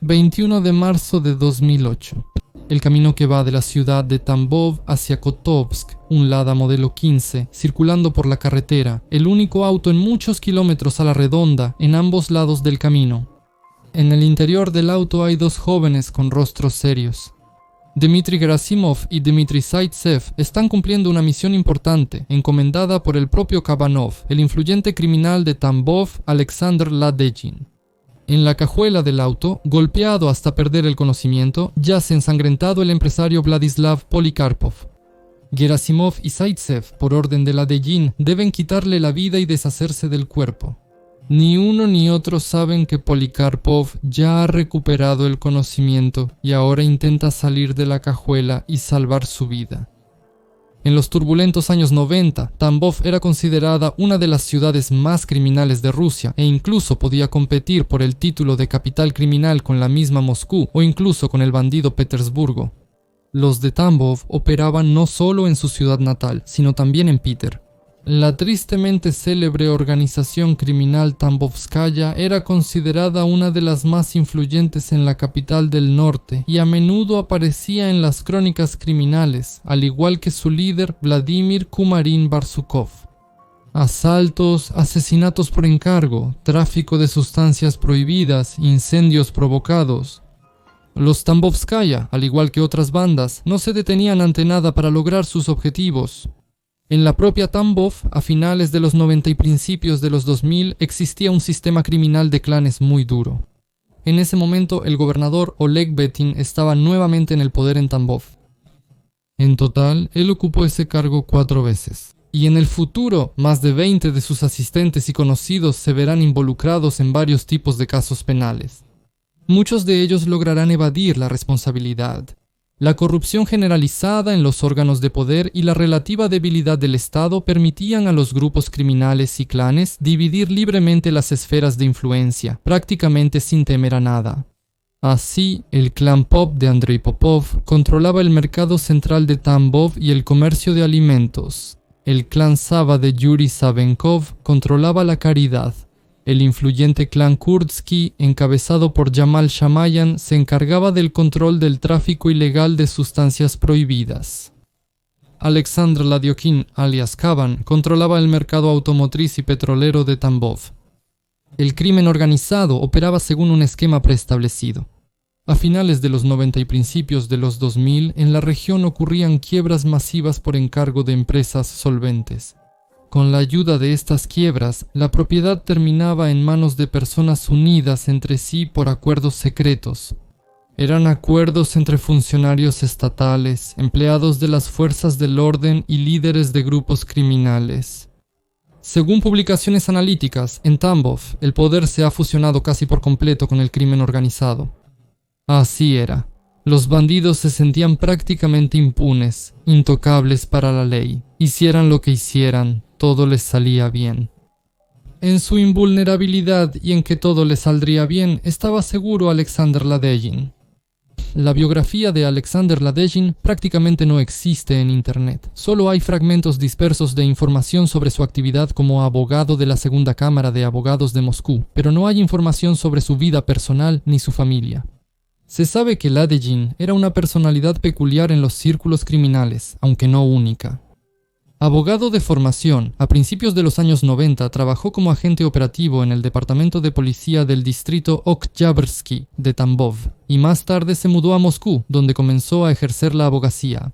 21 de marzo de 2008. El camino que va de la ciudad de Tambov hacia Kotovsk, un Lada modelo 15, circulando por la carretera, el único auto en muchos kilómetros a la redonda en ambos lados del camino. En el interior del auto hay dos jóvenes con rostros serios. Dmitry Gerasimov y Dmitry Zaitsev están cumpliendo una misión importante, encomendada por el propio Kabanov, el influyente criminal de Tambov, Alexander Ladegin. En la cajuela del auto, golpeado hasta perder el conocimiento, yace ensangrentado el empresario Vladislav Polikarpov. Gerasimov y Zaitsev, por orden de Ladegin, deben quitarle la vida y deshacerse del cuerpo. Ni uno ni otro saben que Polikarpov ya ha recuperado el conocimiento y ahora intenta salir de la cajuela y salvar su vida. En los turbulentos años 90, Tambov era considerada una de las ciudades más criminales de Rusia e incluso podía competir por el título de capital criminal con la misma Moscú o incluso con el bandido Petersburgo. Los de Tambov operaban no solo en su ciudad natal, sino también en Peter. La tristemente célebre organización criminal Tambovskaya era considerada una de las más influyentes en la capital del norte y a menudo aparecía en las crónicas criminales, al igual que su líder Vladimir Kumarin Barsukov. Asaltos, asesinatos por encargo, tráfico de sustancias prohibidas, incendios provocados. Los Tambovskaya, al igual que otras bandas, no se detenían ante nada para lograr sus objetivos. En la propia Tambov, a finales de los 90 y principios de los 2000, existía un sistema criminal de clanes muy duro. En ese momento, el gobernador Oleg Betin estaba nuevamente en el poder en Tambov. En total, él ocupó ese cargo 4 veces. Y en el futuro, más de 20 de sus asistentes y conocidos se verán involucrados en varios tipos de casos penales. Muchos de ellos lograrán evadir la responsabilidad. La corrupción generalizada en los órganos de poder y la relativa debilidad del Estado permitían a los grupos criminales y clanes dividir libremente las esferas de influencia, prácticamente sin temer a nada. Así, el clan Pop de Andrei Popov controlaba el mercado central de Tambov y el comercio de alimentos. El clan Sava de Yuri Savenkov controlaba la caridad. El influyente clan Kurdsky, encabezado por Yamal Shamayan, se encargaba del control del tráfico ilegal de sustancias prohibidas. Alexander Ladiokin, alias Kaban, controlaba el mercado automotriz y petrolero de Tambov. El crimen organizado operaba según un esquema preestablecido. A finales de los 90 y principios de los 2000, en la región ocurrían quiebras masivas por encargo de empresas solventes. Con la ayuda de estas quiebras, la propiedad terminaba en manos de personas unidas entre sí por acuerdos secretos. Eran acuerdos entre funcionarios estatales, empleados de las fuerzas del orden y líderes de grupos criminales. Según publicaciones analíticas, en Tambov, el poder se ha fusionado casi por completo con el crimen organizado. Así era. Los bandidos se sentían prácticamente impunes, intocables para la ley. Hicieran lo que hicieran, todo les salía bien. En su invulnerabilidad y en que todo le saldría bien, estaba seguro Alexander Ladegin. La biografía de Alexander Ladegin prácticamente no existe en Internet. Solo hay fragmentos dispersos de información sobre su actividad como abogado de la Segunda Cámara de Abogados de Moscú, pero no hay información sobre su vida personal ni su familia. Se sabe que Ladegin era una personalidad peculiar en los círculos criminales, aunque no única. Abogado de formación, a principios de los años 90 trabajó como agente operativo en el departamento de policía del distrito Oktyabrski de Tambov y más tarde se mudó a Moscú, donde comenzó a ejercer la abogacía.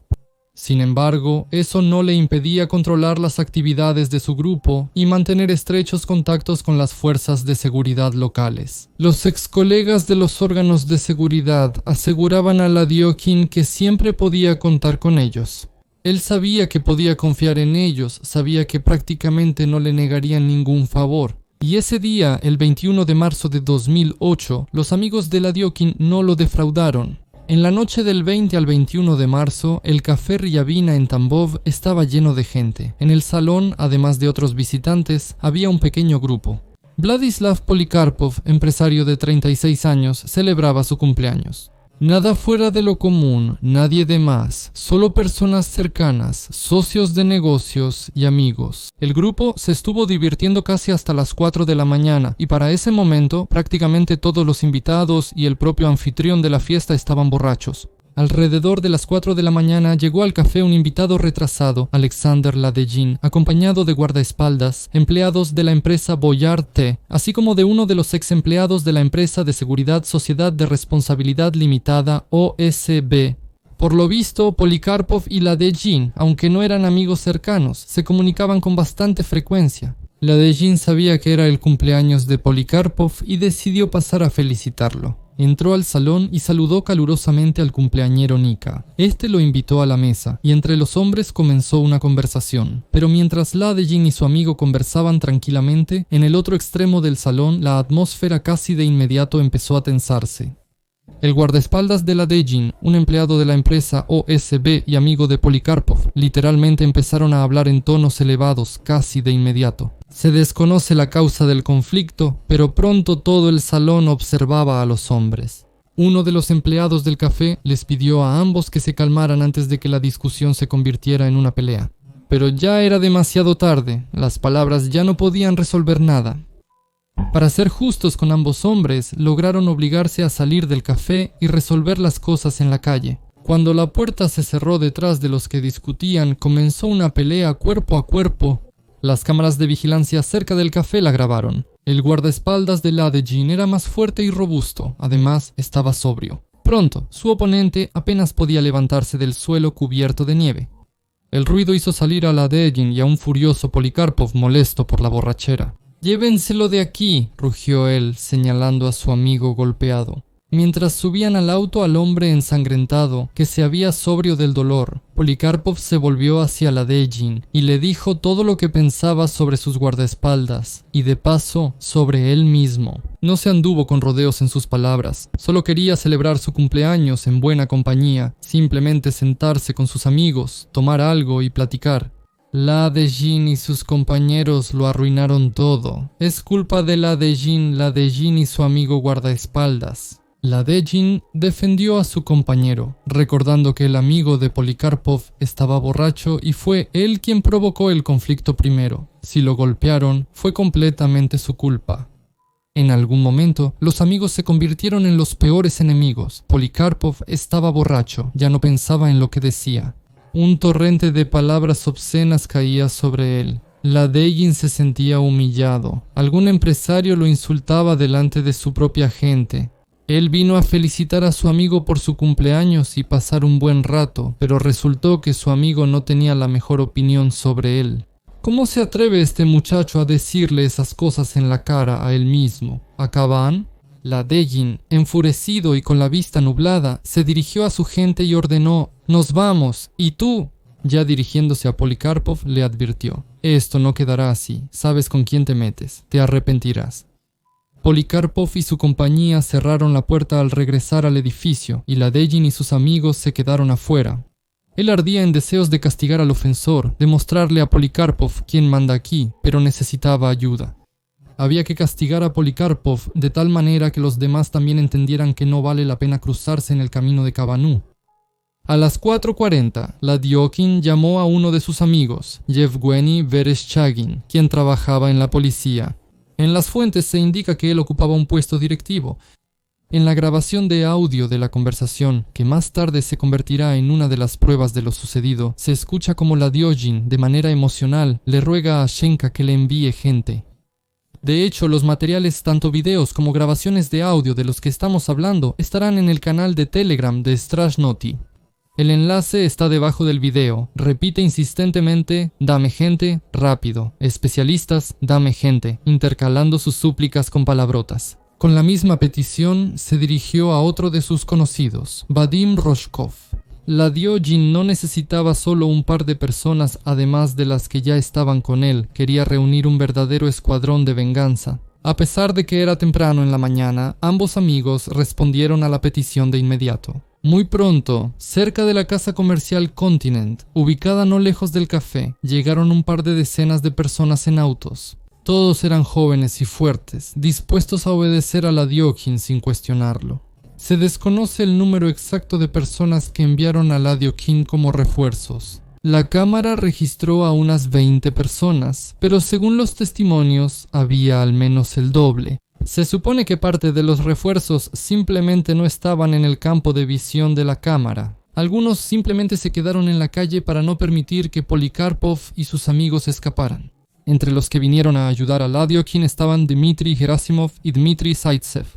Sin embargo, eso no le impedía controlar las actividades de su grupo y mantener estrechos contactos con las fuerzas de seguridad locales. Los ex colegas de los órganos de seguridad aseguraban a Ladiokin que siempre podía contar con ellos. Él sabía que podía confiar en ellos, sabía que prácticamente no le negarían ningún favor. Y ese día, el 21 de marzo de 2008, los amigos de Ladiokin no lo defraudaron. En la noche del 20 al 21 de marzo, el café Ryabina en Tambov estaba lleno de gente. En el salón, además de otros visitantes, había un pequeño grupo. Vladislav Polikarpov, empresario de 36 años, celebraba su cumpleaños. Nada fuera de lo común, nadie de más, solo personas cercanas, socios de negocios y amigos. El grupo se estuvo divirtiendo casi hasta las 4 de la mañana y para ese momento prácticamente todos los invitados y el propio anfitrión de la fiesta estaban borrachos. Alrededor de las 4 de la mañana llegó al café un invitado retrasado, Alexander Ladeghin, acompañado de guardaespaldas, empleados de la empresa Boyard T, así como de uno de los ex empleados de la empresa de seguridad Sociedad de Responsabilidad Limitada OSB. Por lo visto, Polikarpov y Ladeghin, aunque no eran amigos cercanos, se comunicaban con bastante frecuencia. Ladeghin sabía que era el cumpleaños de Polikarpov y decidió pasar a felicitarlo. Entró al salón y saludó calurosamente al cumpleañero Nika. Este lo invitó a la mesa y entre los hombres comenzó una conversación. Pero mientras Ladeghin y su amigo conversaban tranquilamente, en el otro extremo del salón la atmósfera casi de inmediato empezó a tensarse. El guardaespaldas de Ladeghin, un empleado de la empresa OSB y amigo de Polikarpov, literalmente empezaron a hablar en tonos elevados casi de inmediato. Se desconoce la causa del conflicto, pero pronto todo el salón observaba a los hombres. Uno de los empleados del café les pidió a ambos que se calmaran antes de que la discusión se convirtiera en una pelea. Pero ya era demasiado tarde, las palabras ya no podían resolver nada. Para ser justos con ambos hombres, lograron obligarse a salir del café y resolver las cosas en la calle. Cuando la puerta se cerró detrás de los que discutían, comenzó una pelea cuerpo a cuerpo. Las cámaras de vigilancia cerca del café la grabaron. El guardaespaldas de Ladeghin era más fuerte y robusto, además estaba sobrio. Pronto, su oponente apenas podía levantarse del suelo cubierto de nieve. El ruido hizo salir a Ladeghin y a un furioso Polikarpov molesto por la borrachera. «Llévenselo de aquí», rugió él, señalando a su amigo golpeado. Mientras subían al auto al hombre ensangrentado, que se había sobrio del dolor, Polikarpov se volvió hacia Ladeghin y le dijo todo lo que pensaba sobre sus guardaespaldas, y de paso, sobre él mismo. No se anduvo con rodeos en sus palabras, solo quería celebrar su cumpleaños en buena compañía, simplemente sentarse con sus amigos, tomar algo y platicar. Ladeghin y sus compañeros lo arruinaron todo. Es culpa de Ladeghin y su amigo guardaespaldas. Ladeghin defendió a su compañero, recordando que el amigo de Polikarpov estaba borracho y fue él quien provocó el conflicto primero. Si lo golpearon, fue completamente su culpa. En algún momento, los amigos se convirtieron en los peores enemigos. Polikarpov estaba borracho, ya no pensaba en lo que decía. Un torrente de palabras obscenas caía sobre él. Ladeghin se sentía humillado. Algún empresario lo insultaba delante de su propia gente. Él vino a felicitar a su amigo por su cumpleaños y pasar un buen rato, pero resultó que su amigo no tenía la mejor opinión sobre él. ¿Cómo se atreve este muchacho a decirle esas cosas en la cara a él mismo? ¿Acaban? Ladeghin, enfurecido y con la vista nublada, se dirigió a su gente y ordenó: «¡Nos vamos! ¿Y tú?». Ya dirigiéndose a Polikarpov, le advirtió: «Esto no quedará así. Sabes con quién te metes. Te arrepentirás». Polikarpov y su compañía cerraron la puerta al regresar al edificio, y Ladeghin y sus amigos se quedaron afuera. Él ardía en deseos de castigar al ofensor, de mostrarle a Polikarpov quién manda aquí, pero necesitaba ayuda. Había que castigar a Polikarpov de tal manera que los demás también entendieran que no vale la pena cruzarse en el camino de Kavanú. A las 4:40, Ladiokin llamó a uno de sus amigos, Yevgeny Vereshchagin, quien trabajaba en la policía. En las fuentes se indica que él ocupaba un puesto directivo. En la grabación de audio de la conversación, que más tarde se convertirá en una de las pruebas de lo sucedido, se escucha como Ladiokin, de manera emocional, le ruega a Shenka que le envíe gente. De hecho, los materiales, tanto videos como grabaciones de audio de los que estamos hablando, estarán en el canal de Telegram de Strashnoti. El enlace está debajo del video. Repite insistentemente: «Dame gente, rápido. Especialistas, dame gente», intercalando sus súplicas con palabrotas. Con la misma petición, se dirigió a otro de sus conocidos, Vadim Rozhkov. Ladiokin no necesitaba solo un par de personas además de las que ya estaban con él, quería reunir un verdadero escuadrón de venganza. A pesar de que era temprano en la mañana, ambos amigos respondieron a la petición de inmediato. Muy pronto, cerca de la casa comercial Continent, ubicada no lejos del café, llegaron un par de decenas de personas en autos. Todos eran jóvenes y fuertes, dispuestos a obedecer a Ladiokin sin cuestionarlo. Se desconoce el número exacto de personas que enviaron a Ladiokin como refuerzos. La cámara registró a unas 20 personas, pero según los testimonios había al menos el doble. Se supone que parte de los refuerzos simplemente no estaban en el campo de visión de la cámara. Algunos simplemente se quedaron en la calle para no permitir que Polikarpov y sus amigos escaparan. Entre los que vinieron a ayudar a Ladiokin estaban Dmitry Gerasimov y Dmitry Zaitsev.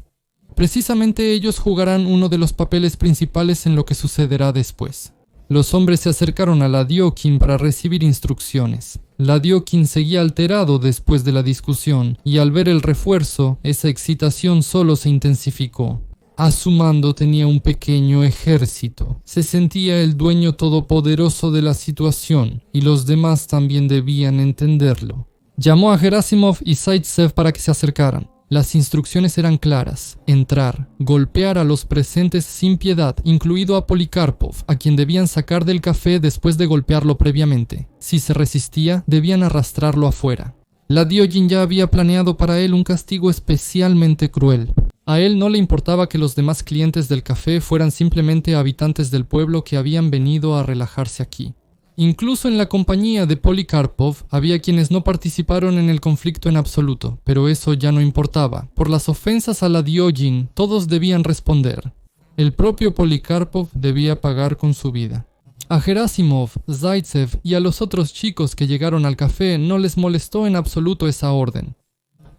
Precisamente ellos jugarán uno de los papeles principales en lo que sucederá después. Los hombres se acercaron a Ladiokin para recibir instrucciones. Ladiokin seguía alterado después de la discusión, y al ver el refuerzo, esa excitación solo se intensificó. A su mando tenía un pequeño ejército. Se sentía el dueño todopoderoso de la situación, y los demás también debían entenderlo. Llamó a Gerasimov y Zaitsev para que se acercaran. Las instrucciones eran claras: entrar, golpear a los presentes sin piedad, incluido a Polikarpov, a quien debían sacar del café después de golpearlo previamente. Si se resistía, debían arrastrarlo afuera. Ladiogin ya había planeado para él un castigo especialmente cruel. A él no le importaba que los demás clientes del café fueran simplemente habitantes del pueblo que habían venido a relajarse aquí. Incluso en la compañía de Polikarpov había quienes no participaron en el conflicto en absoluto, pero eso ya no importaba. Por las ofensas a Ladiogin, todos debían responder. El propio Polikarpov debía pagar con su vida. A Gerasimov, Zaitsev y a los otros chicos que llegaron al café no les molestó en absoluto esa orden.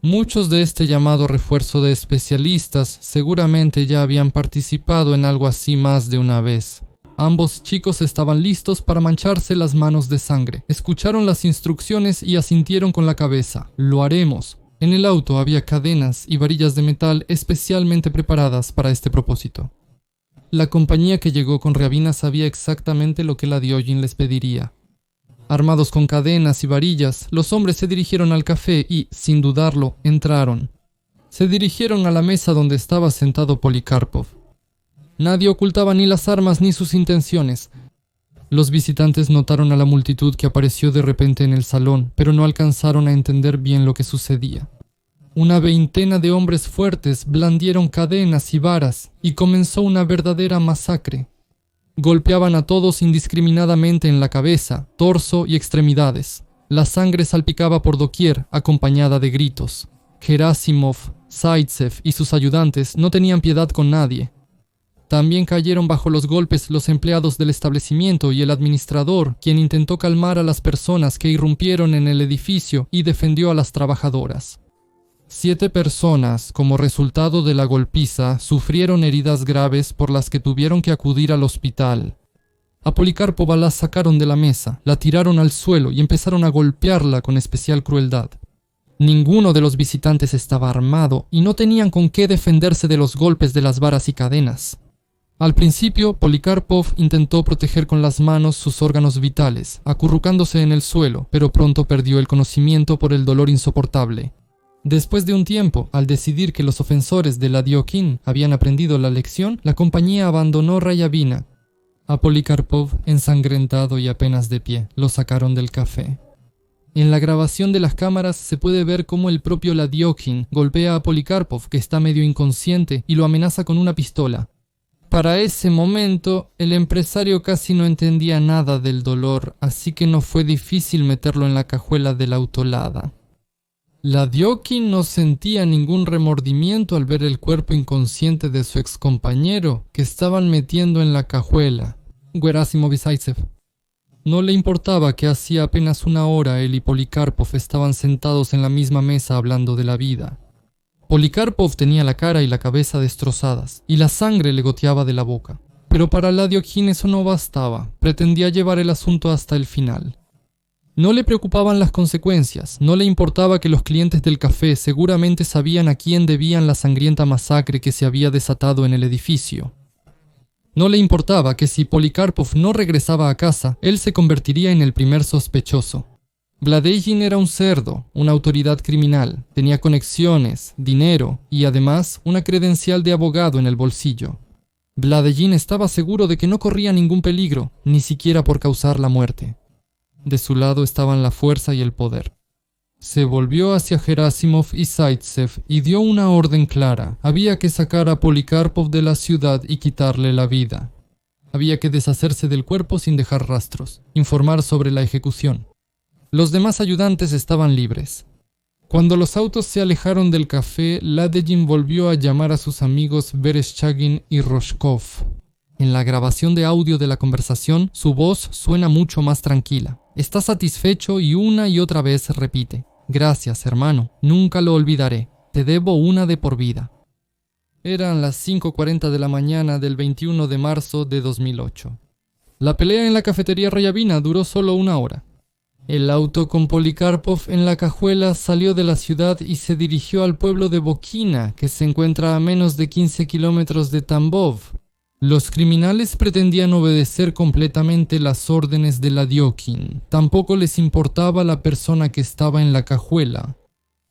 Muchos de este llamado refuerzo de especialistas seguramente ya habían participado en algo así más de una vez. Ambos chicos estaban listos para mancharse las manos de sangre. Escucharon las instrucciones y asintieron con la cabeza. Lo haremos. En el auto había cadenas y varillas de metal especialmente preparadas para este propósito. La compañía que llegó con Ryabina sabía exactamente lo que Ladiogin les pediría. Armados con cadenas y varillas, los hombres se dirigieron al café y, sin dudarlo, entraron. Se dirigieron a la mesa donde estaba sentado Polikarpov. Nadie ocultaba ni las armas ni sus intenciones. Los visitantes notaron a la multitud que apareció de repente en el salón, pero no alcanzaron a entender bien lo que sucedía. Una veintena de hombres fuertes blandieron cadenas y varas, y comenzó una verdadera masacre. Golpeaban a todos indiscriminadamente en la cabeza, torso y extremidades. La sangre salpicaba por doquier, acompañada de gritos. Gerasimov, Zaitsev y sus ayudantes no tenían piedad con nadie. También cayeron bajo los golpes los empleados del establecimiento y el administrador, quien intentó calmar a las personas que irrumpieron en el edificio y defendió a las trabajadoras. 7 personas, como resultado de la golpiza, sufrieron heridas graves por las que tuvieron que acudir al hospital. A Polikarpova la sacaron de la mesa, la tiraron al suelo y empezaron a golpearla con especial crueldad. Ninguno de los visitantes estaba armado y no tenían con qué defenderse de los golpes de las varas y cadenas. Al principio, Polikarpov intentó proteger con las manos sus órganos vitales, acurrucándose en el suelo, pero pronto perdió el conocimiento por el dolor insoportable. Después de un tiempo, al decidir que los ofensores de Ladiokin habían aprendido la lección, la compañía abandonó Ryabina. A Polikarpov, ensangrentado y apenas de pie, lo sacaron del café. En la grabación de las cámaras se puede ver cómo el propio Ladiokin golpea a Polikarpov, que está medio inconsciente, y lo amenaza con una pistola. Para ese momento, el empresario casi no entendía nada del dolor, así que no fue difícil meterlo en la cajuela del autolada. Ladiokin no sentía ningún remordimiento al ver el cuerpo inconsciente de su excompañero, que estaban metiendo en la cajuela, Gerasimov y Zaitsev. No le importaba que hacía apenas una hora él y Polikarpov estaban sentados en la misma mesa hablando de la vida. Polikarpov tenía la cara y la cabeza destrozadas, y la sangre le goteaba de la boca. Pero para Ladiokin eso no bastaba, pretendía llevar el asunto hasta el final. No le preocupaban las consecuencias, no le importaba que los clientes del café seguramente sabían a quién debían la sangrienta masacre que se había desatado en el edificio. No le importaba que si Polikarpov no regresaba a casa, él se convertiría en el primer sospechoso. Vladegin era un cerdo, una autoridad criminal, tenía conexiones, dinero y además una credencial de abogado en el bolsillo. Vladegin estaba seguro de que no corría ningún peligro, ni siquiera por causar la muerte. De su lado estaban la fuerza y el poder. Se volvió hacia Gerasimov y Zaitsev y dio una orden clara. Había que sacar a Polikarpov de la ciudad y quitarle la vida. Había que deshacerse del cuerpo sin dejar rastros, informar sobre la ejecución. Los demás ayudantes estaban libres. Cuando los autos se alejaron del café, Ladygin volvió a llamar a sus amigos Vereshchagin y Rozhkov. En la grabación de audio de la conversación, su voz suena mucho más tranquila. Está satisfecho y una y otra vez repite: «Gracias, hermano, nunca lo olvidaré. Te debo una de por vida». Eran las 5:40 de la mañana del 21 de marzo de 2008. La pelea en la cafetería Ryabina duró solo 1 hora. El auto con Polikarpov en la cajuela salió de la ciudad y se dirigió al pueblo de Bokina, que se encuentra a menos de 15 kilómetros de Tambov. Los criminales pretendían obedecer completamente las órdenes de Ladiokin. Tampoco les importaba la persona que estaba en la cajuela.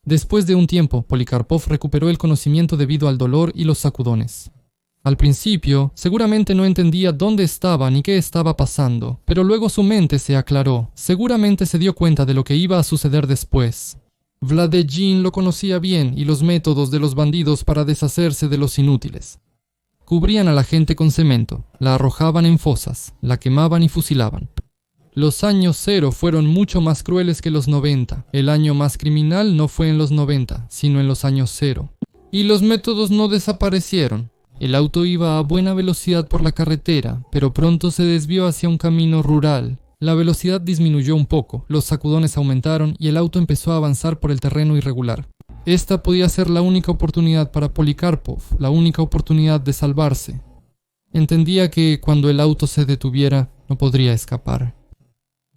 Después de un tiempo, Polikarpov recuperó el conocimiento debido al dolor y los sacudones. Al principio, seguramente no entendía dónde estaba ni qué estaba pasando, pero luego su mente se aclaró. Seguramente se dio cuenta de lo que iba a suceder después. Vladegin lo conocía bien y los métodos de los bandidos para deshacerse de los inútiles. Cubrían a la gente con cemento, la arrojaban en fosas, la quemaban y fusilaban. Los años 0 fueron mucho más crueles que los 90. El año más criminal no fue en los 90, sino en los años 0. Y los métodos no desaparecieron. El auto iba a buena velocidad por la carretera, pero pronto se desvió hacia un camino rural. La velocidad disminuyó un poco, los sacudones aumentaron y el auto empezó a avanzar por el terreno irregular. Esta podía ser la única oportunidad para Polikarpov, la única oportunidad de salvarse. Entendía que cuando el auto se detuviera, no podría escapar.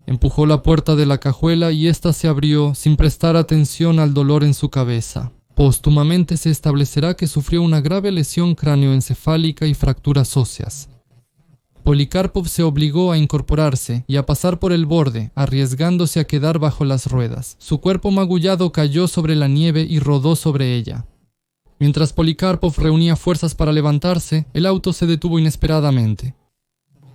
Empujó la puerta de la cajuela y ésta se abrió sin prestar atención al dolor en su cabeza. Póstumamente se establecerá que sufrió una grave lesión cráneoencefálica y fracturas óseas. Polikarpov se obligó a incorporarse y a pasar por el borde, arriesgándose a quedar bajo las ruedas. Su cuerpo magullado cayó sobre la nieve y rodó sobre ella. Mientras Polikarpov reunía fuerzas para levantarse, el auto se detuvo inesperadamente.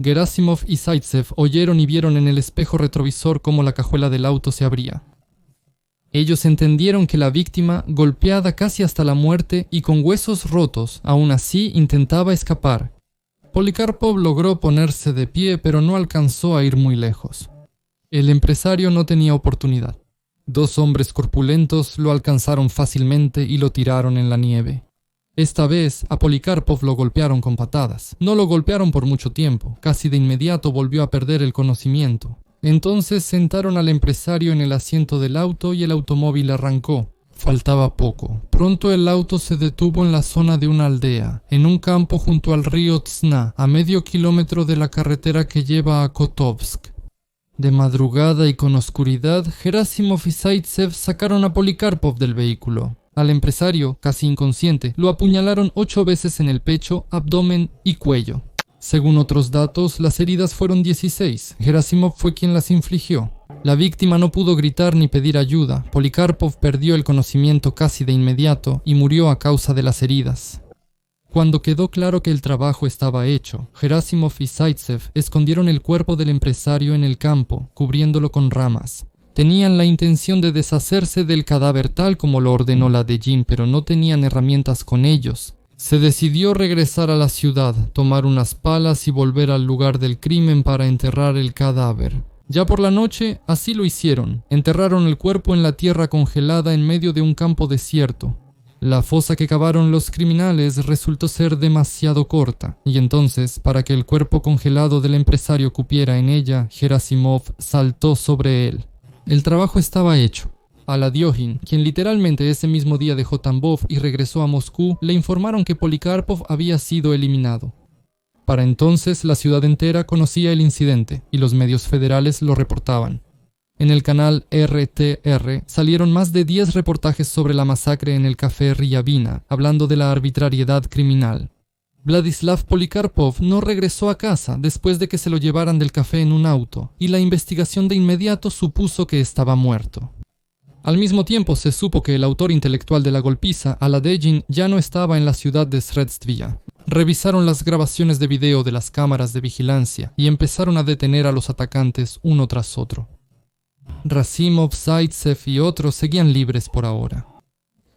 Gerasimov y Zaitsev oyeron y vieron en el espejo retrovisor cómo la cajuela del auto se abría. Ellos entendieron que la víctima, golpeada casi hasta la muerte y con huesos rotos, aún así intentaba escapar. Polikarpov logró ponerse de pie, pero no alcanzó a ir muy lejos. El empresario no tenía oportunidad. 2 hombres corpulentos lo alcanzaron fácilmente y lo tiraron en la nieve. Esta vez a Polikarpov lo golpearon con patadas. No lo golpearon por mucho tiempo. Casi de inmediato volvió a perder el conocimiento. Entonces sentaron al empresario en el asiento del auto y el automóvil arrancó. Faltaba poco. Pronto el auto se detuvo en la zona de una aldea, en un campo junto al río Tsna, a medio kilómetro de la carretera que lleva a Kotovsk. De madrugada y con oscuridad, Gerasimov y Zaitsev sacaron a Polikarpov del vehículo. Al empresario, casi inconsciente, lo apuñalaron 8 veces en el pecho, abdomen y cuello. Según otros datos, las heridas fueron 16. Gerasimov fue quien las infligió. La víctima no pudo gritar ni pedir ayuda. Polikarpov perdió el conocimiento casi de inmediato y murió a causa de las heridas. Cuando quedó claro que el trabajo estaba hecho, Gerasimov y Zaitsev escondieron el cuerpo del empresario en el campo, cubriéndolo con ramas. Tenían la intención de deshacerse del cadáver tal como lo ordenó Ladygin, pero no tenían herramientas con ellos. Se decidió regresar a la ciudad, tomar unas palas y volver al lugar del crimen para enterrar el cadáver. Ya por la noche, así lo hicieron. Enterraron el cuerpo en la tierra congelada en medio de un campo desierto. La fosa que cavaron los criminales resultó ser demasiado corta, y entonces, para que el cuerpo congelado del empresario cupiera en ella, Gerasimov saltó sobre él. El trabajo estaba hecho. A Ladiokin, quien literalmente ese mismo día dejó Tambov y regresó a Moscú, le informaron que Polikarpov había sido eliminado. Para entonces la ciudad entera conocía el incidente y los medios federales lo reportaban. En el canal RTR salieron más de 10 reportajes sobre la masacre en el café Ryabina, hablando de la arbitrariedad criminal. Vladislav Polikarpov no regresó a casa después de que se lo llevaran del café en un auto, y la investigación de inmediato supuso que estaba muerto. Al mismo tiempo se supo que el autor intelectual de la golpiza, Ladygin, ya no estaba en la ciudad de Sredztvia. Revisaron las grabaciones de video de las cámaras de vigilancia y empezaron a detener a los atacantes uno tras otro. Rasimov, Zaitsev y otros seguían libres por ahora.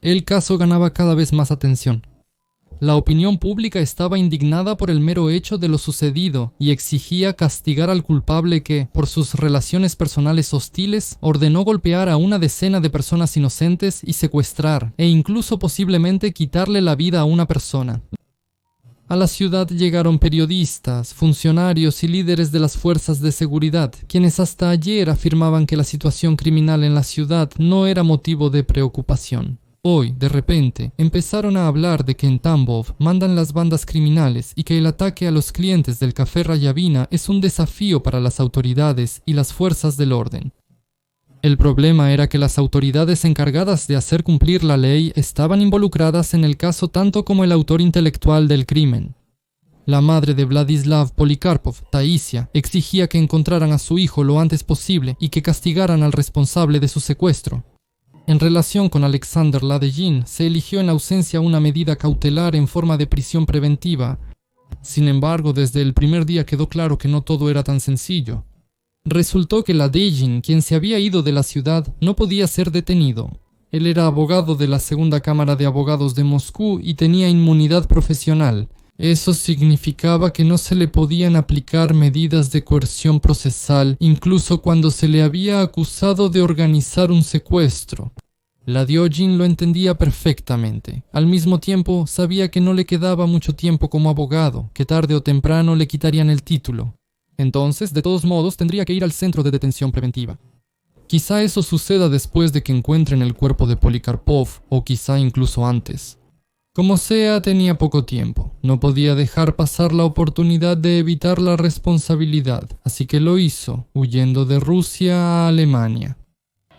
El caso ganaba cada vez más atención. La opinión pública estaba indignada por el mero hecho de lo sucedido y exigía castigar al culpable que, por sus relaciones personales hostiles, ordenó golpear a una decena de personas inocentes y secuestrar, e incluso posiblemente quitarle la vida a una persona. A la ciudad llegaron periodistas, funcionarios y líderes de las fuerzas de seguridad, quienes hasta ayer afirmaban que la situación criminal en la ciudad no era motivo de preocupación. Hoy, de repente, empezaron a hablar de que en Tambov mandan las bandas criminales y que el ataque a los clientes del Café Rayavina es un desafío para las autoridades y las fuerzas del orden. El problema era que las autoridades encargadas de hacer cumplir la ley estaban involucradas en el caso tanto como el autor intelectual del crimen. La madre de Vladislav Polikarpov, Taisia, exigía que encontraran a su hijo lo antes posible y que castigaran al responsable de su secuestro. En relación con Alexander Ladygin, se eligió en ausencia una medida cautelar en forma de prisión preventiva. Sin embargo, desde el primer día quedó claro que no todo era tan sencillo. Resultó que Ladygin, quien se había ido de la ciudad, no podía ser detenido. Él era abogado de la Segunda Cámara de Abogados de Moscú y tenía inmunidad profesional. Eso significaba que no se le podían aplicar medidas de coerción procesal, incluso cuando se le había acusado de organizar un secuestro. Ladygin lo entendía perfectamente. Al mismo tiempo, sabía que no le quedaba mucho tiempo como abogado, que tarde o temprano le quitarían el título. Entonces, de todos modos, tendría que ir al centro de detención preventiva. Quizá eso suceda después de que encuentren el cuerpo de Polikarpov, o quizá incluso antes. Como sea, tenía poco tiempo. No podía dejar pasar la oportunidad de evitar la responsabilidad, así que lo hizo, huyendo de Rusia a Alemania.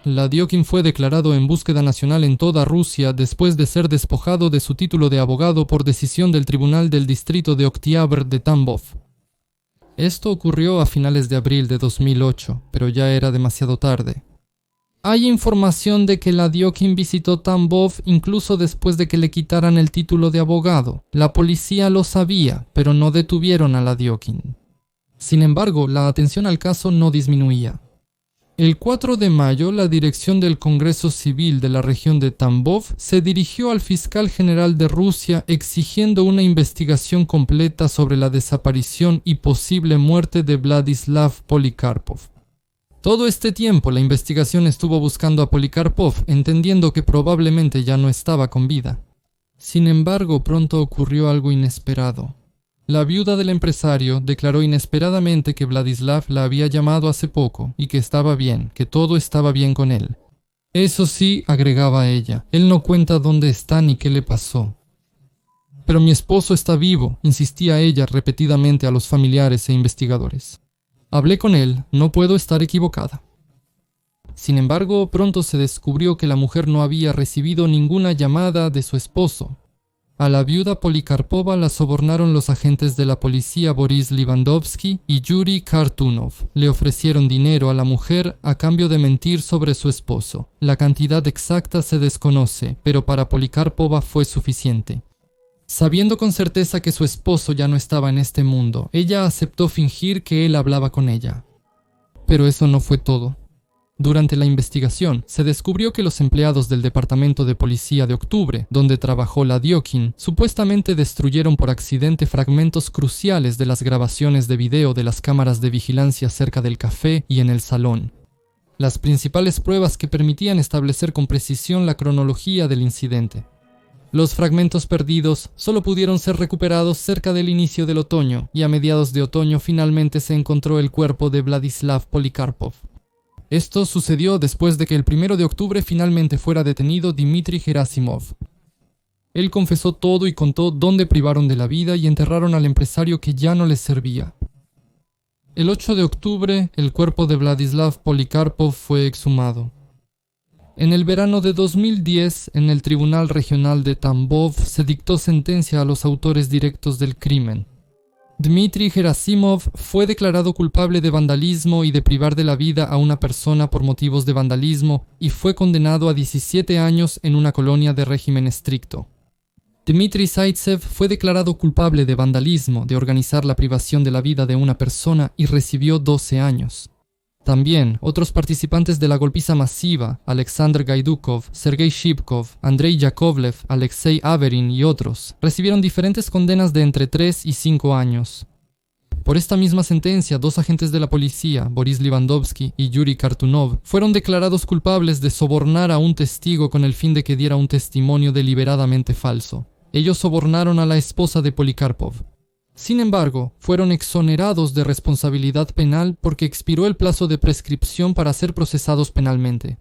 Ladygin fue declarado en búsqueda nacional en toda Rusia después de ser despojado de su título de abogado por decisión del Tribunal del Distrito de Oktyabr de Tambov. Esto ocurrió a finales de abril de 2008, pero ya era demasiado tarde. Hay información de que Ladygin visitó Tambov incluso después de que le quitaran el título de abogado. La policía lo sabía, pero no detuvieron a Ladygin. Sin embargo, la atención al caso no disminuía. El 4 de mayo, la dirección del Congreso Civil de la región de Tambov se dirigió al fiscal general de Rusia exigiendo una investigación completa sobre la desaparición y posible muerte de Vladislav Polikarpov. Todo este tiempo la investigación estuvo buscando a Polikarpov, entendiendo que probablemente ya no estaba con vida. Sin embargo, pronto ocurrió algo inesperado. La viuda del empresario declaró inesperadamente que Vladislav la había llamado hace poco y que estaba bien, que todo estaba bien con él. Eso sí, agregaba ella, él no cuenta dónde está ni qué le pasó. Pero mi esposo está vivo, insistía ella repetidamente a los familiares e investigadores. Hablé con él, no puedo estar equivocada. Sin embargo, pronto se descubrió que la mujer no había recibido ninguna llamada de su esposo. A la viuda Polikarpova la sobornaron los agentes de la policía Boris Levandovsky y Yuri Kartunov. Le ofrecieron dinero a la mujer a cambio de mentir sobre su esposo. La cantidad exacta se desconoce, pero para Polikarpova fue suficiente. Sabiendo con certeza que su esposo ya no estaba en este mundo, ella aceptó fingir que él hablaba con ella. Pero eso no fue todo. Durante la investigación, se descubrió que los empleados del Departamento de Policía de Octubre, donde trabajó Ladygin, supuestamente destruyeron por accidente fragmentos cruciales de las grabaciones de video de las cámaras de vigilancia cerca del café y en el salón. Las principales pruebas que permitían establecer con precisión la cronología del incidente. Los fragmentos perdidos solo pudieron ser recuperados cerca del inicio del otoño, y a mediados de otoño finalmente se encontró el cuerpo de Vladislav Polikarpov. Esto sucedió después de que el 1 de octubre finalmente fuera detenido Dmitry Gerasimov. Él confesó todo y contó dónde privaron de la vida y enterraron al empresario que ya no les servía. El 8 de octubre, el cuerpo de Vladislav Polikarpov fue exhumado. En el verano de 2010, en el Tribunal Regional de Tambov se dictó sentencia a los autores directos del crimen. Dmitry Gerasimov fue declarado culpable de vandalismo y de privar de la vida a una persona por motivos de vandalismo y fue condenado a 17 años en una colonia de régimen estricto. Dmitry Zaitsev fue declarado culpable de vandalismo, de organizar la privación de la vida de una persona y recibió 12 años. También, otros participantes de la golpiza masiva, Alexander Gaidukov, Sergei Shipkov, Andrei Yakovlev, Alexei Averin y otros, recibieron diferentes condenas de entre 3 y 5 años. Por esta misma sentencia, 2 agentes de la policía, Boris Levandovsky y Yuri Kartunov, fueron declarados culpables de sobornar a un testigo con el fin de que diera un testimonio deliberadamente falso. Ellos sobornaron a la esposa de Polikarpov. Sin embargo, fueron exonerados de responsabilidad penal porque expiró el plazo de prescripción para ser procesados penalmente.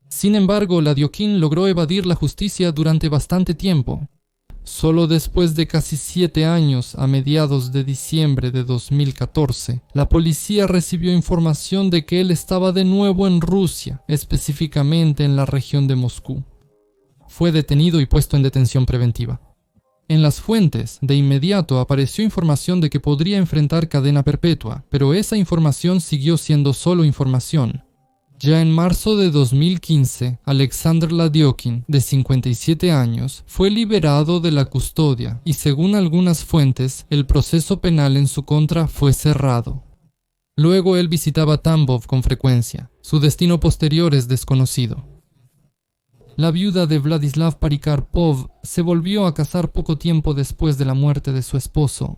Sin embargo, Ladiokin logró evadir la justicia durante bastante tiempo. Solo después de casi 7 años, a mediados de diciembre de 2014, la policía recibió información de que él estaba de nuevo en Rusia, específicamente en la región de Moscú. Fue detenido y puesto en detención preventiva. En las fuentes, de inmediato apareció información de que podría enfrentar cadena perpetua, pero esa información siguió siendo solo información. Ya en marzo de 2015, Alexander Ladiokin, de 57 años, fue liberado de la custodia y según algunas fuentes, el proceso penal en su contra fue cerrado. Luego él visitaba Tambov con frecuencia. Su destino posterior es desconocido. La viuda de Vladislav Polikarpov se volvió a casar poco tiempo después de la muerte de su esposo,